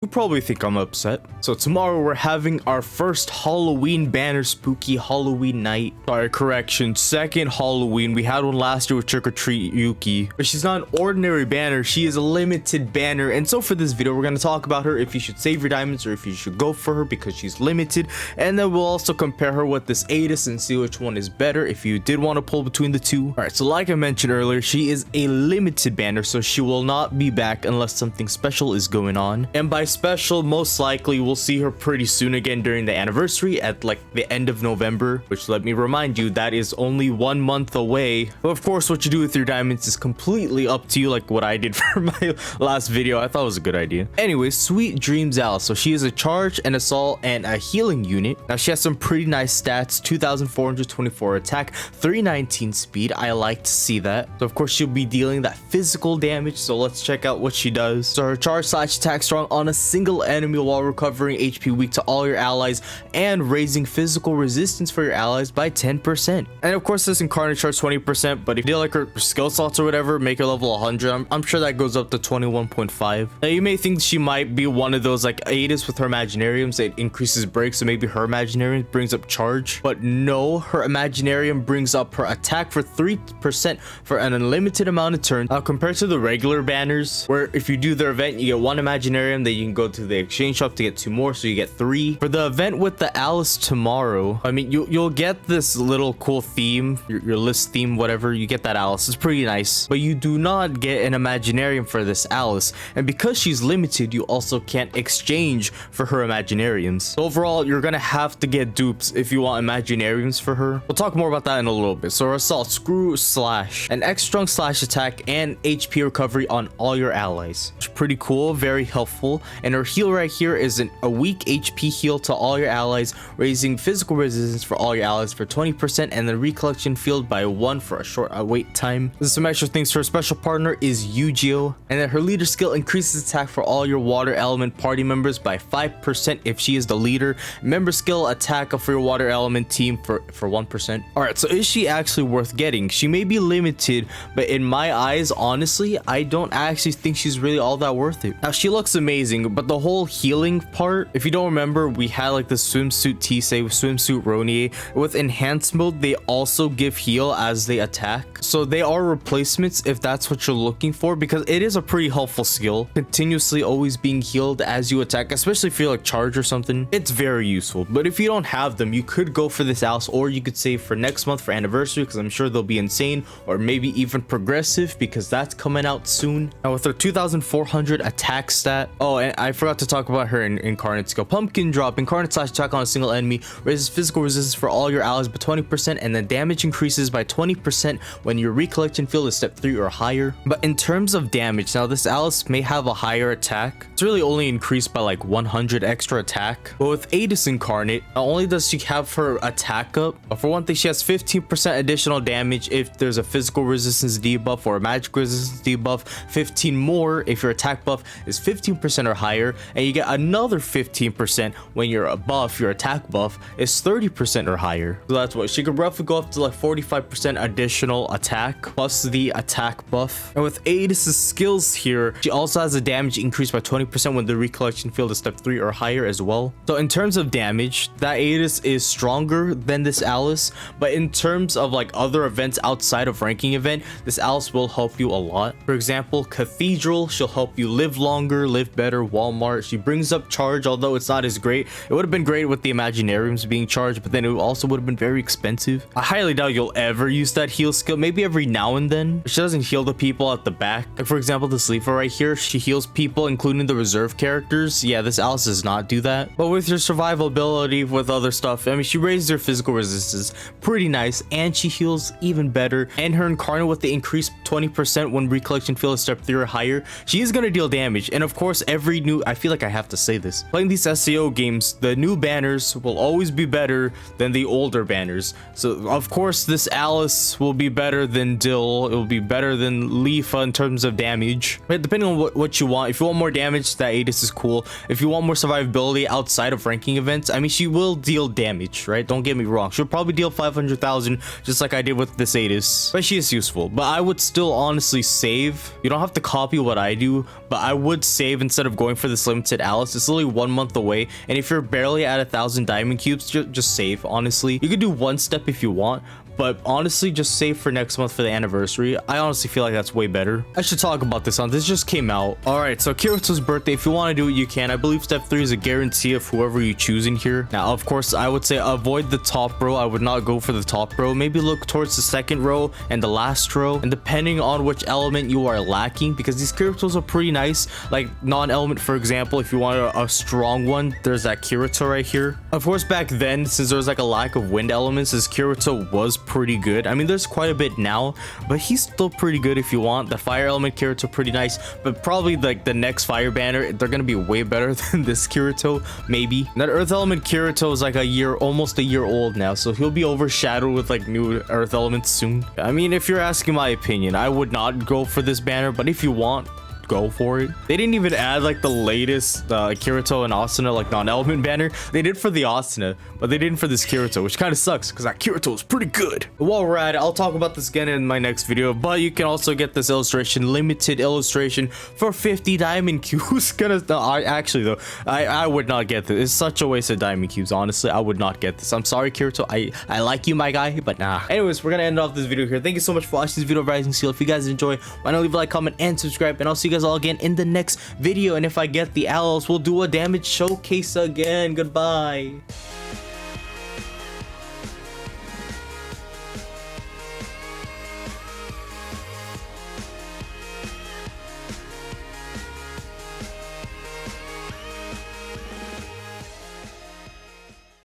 You probably think I'm upset. So tomorrow we're having our first Halloween banner, spooky Halloween night. Sorry, correction, second Halloween. We had one last year with Trick or Treat Yuki, but she's not an ordinary banner. She is a limited banner. And so for this video, we're going to talk about her, if you should save your diamonds or if you should go for her because she's limited. And then we'll also compare her with this Eydis and see which one is better if you did want to pull between the two. All right, so like I mentioned earlier, she is a limited banner, so she will not be back unless something special is going on. And by special, most likely we'll see her pretty soon again during the anniversary at like the end of November, which, let me remind you, that is only 1 month away. But of course, what you do with your diamonds is completely up to you, like what I did for my last video. I thought it was a good idea. Anyway, Sweet Dreams Alice. So she is a charge, an assault, and a healing unit. Now she has some pretty nice stats: 2,424 attack, 319 speed. I like to see that. So of course she'll be dealing that physical damage, so let's check out what she does. So her charge slash attack strong on a single enemy while recovering HP weak to all your allies and raising physical resistance for your allies by 10%. And of course this incarnate charge 20%, but if you do like her skill slots or whatever, make her level 100, I'm sure that goes up to 21.5. Now you may think she might be one of those like Eydis with her Imaginariums. It increases break, so maybe her Imaginarium brings up charge, but no, her Imaginarium brings up her attack for 3% for an unlimited amount of turns. Compared to the regular banners, where if you do their event you get 1 Imaginarium, then you can go to the exchange shop to get 2 more, so you get 3. For the event with the Alice tomorrow, I mean, you'll get this little cool theme, your list theme, whatever. You get that Alice, it's pretty nice, but you do not get an Imaginarium for this Alice. And because she's limited, you also can't exchange for her Imaginariums. So overall, you're gonna have to get dupes if you want Imaginariums for her. We'll talk more about that in a little bit. So her assault, screw slash, an X strong slash attack and HP recovery on all your allies. It's pretty cool, very helpful. And her heal right here is a weak HP heal to all your allies, raising physical resistance for all your allies for 20%, and the recollection field by 1 for a short wait time. There's some extra things. Her special partner is Yu-Gi-Oh, and then her leader skill increases attack for all your water element party members by 5% if she is the leader. Member skill attack for your water element team for 1%. All right, so is she actually worth getting? She may be limited, but in my eyes, honestly, I don't actually think she's really all that worth it. Now she looks amazing, but the whole healing part, if you don't remember, we had like the swimsuit Tisei, swimsuit Ronie. With enhanced mode, they also give heal as they attack, so they are replacements if that's what you're looking for, because it is a pretty helpful skill, continuously always being healed as you attack, especially if you're like charge or something. It's very useful. But if you don't have them, you could go for this Alice, or you could save for next month for anniversary, because I'm sure they'll be insane, or maybe even progressive, because that's coming out soon. Now with her 2,400 attack stat, oh, and I forgot to talk about her in incarnate skill. Pumpkin drop, incarnate slash attack on a single enemy, raises physical resistance for all your allies by 20%, and then damage increases by 20% when your recollection field is step 3 or higher. But in terms of damage, now this Alice may have a higher attack. It's really only increased by like 100 extra attack. But with Eydis incarnate, not only does she have her attack up, but for one thing, she has 15% additional damage if there's a physical resistance debuff or a magic resistance debuff, 15 more if your attack buff is 15% or higher, and you get another 15% when your buff, your attack buff, is 30% or higher. So that's what she could roughly go up to, like 45% additional attack plus the attack buff. And with Eydis' skills here, she also has a damage increase by 20% when the recollection field is step 3 or higher as well. So in terms of damage, that Eydis is stronger than this Alice, but in terms of like other events outside of ranking event, this Alice will help you a lot. For example, Cathedral, she'll help you live longer, live better. Walmart, she brings up charge, although it's not as great. It would have been great with the Imaginariums being charged, but then it also would have been very expensive. I highly doubt you'll ever use that heal skill, maybe every now and then. She doesn't heal the people at the back. Like for example, the sleeper right here, she heals people including the reserve characters. Yeah, this Alice does not do that. But with your survivability with other stuff, I mean, she raises her physical resistance pretty nice, and she heals even better. And her incarnate with the increased 20% when recollection field is step 3 or higher, she is gonna deal damage. And of course, every new, I feel like I have to say this, playing these SEO games, the new banners will always be better than the older banners. So of course this Alice will be better than Dill, it will be better than Leafa in terms of damage, but depending on what you want. If you want more damage, that Eydis is cool. If you want more survivability outside of ranking events, I mean, she will deal damage, right? Don't get me wrong, she'll probably deal 500,000 just like I did with this Eydis, but she is useful. But I would still honestly save. You don't have to copy what I do, but I would save instead of going going for this limited Alice. It's only 1 month away, and if you're barely at 1,000 diamond cubes, just save. Honestly, you could do one step if you want, but honestly, just save for next month for the anniversary. I honestly feel like that's way better. I should talk about this on. This just came out. All right, so Kirito's birthday. If you want to do it, you can. I believe step 3 is a guarantee of whoever you choose in here. Now, of course, I would say avoid the top row. I would not go for the top row. Maybe look towards the second row and the last row. And depending on which element you are lacking, because these Kiritos are pretty nice. Like non-element, for example, if you want a strong one, there's that Kirito right here. Of course, back then, since there was like a lack of wind elements, this Kirito was pretty good. I mean, there's quite a bit now, but he's still pretty good if you want. The fire element Kirito pretty nice, but probably like the next fire banner, they're gonna be way better than this Kirito, maybe. That earth element Kirito is like almost a year old now, so he'll be overshadowed with like new earth elements soon. I mean, if you're asking my opinion, I would not go for this banner, but if you want, go for it. They didn't even add like the latest Kirito and Asuna like non-element banner. They did for the Asuna, but they didn't for this Kirito, which kind of sucks because that Kirito is pretty good. While we're at it, I'll talk about this again in my next video, but you can also get this illustration, limited illustration for 50 diamond cubes. I would not get this. It's such a waste of diamond cubes. Honestly, I would not get this. I'm sorry, Kirito. I like you, my guy, but nah. Anyways, we're gonna end off this video here. Thank you so much for watching this video of Rising Seal. If you guys enjoy, why not leave a like, comment, and subscribe, and I'll see you guys all again in the next video. And if I get the owls, we'll do a damage showcase again. Goodbye.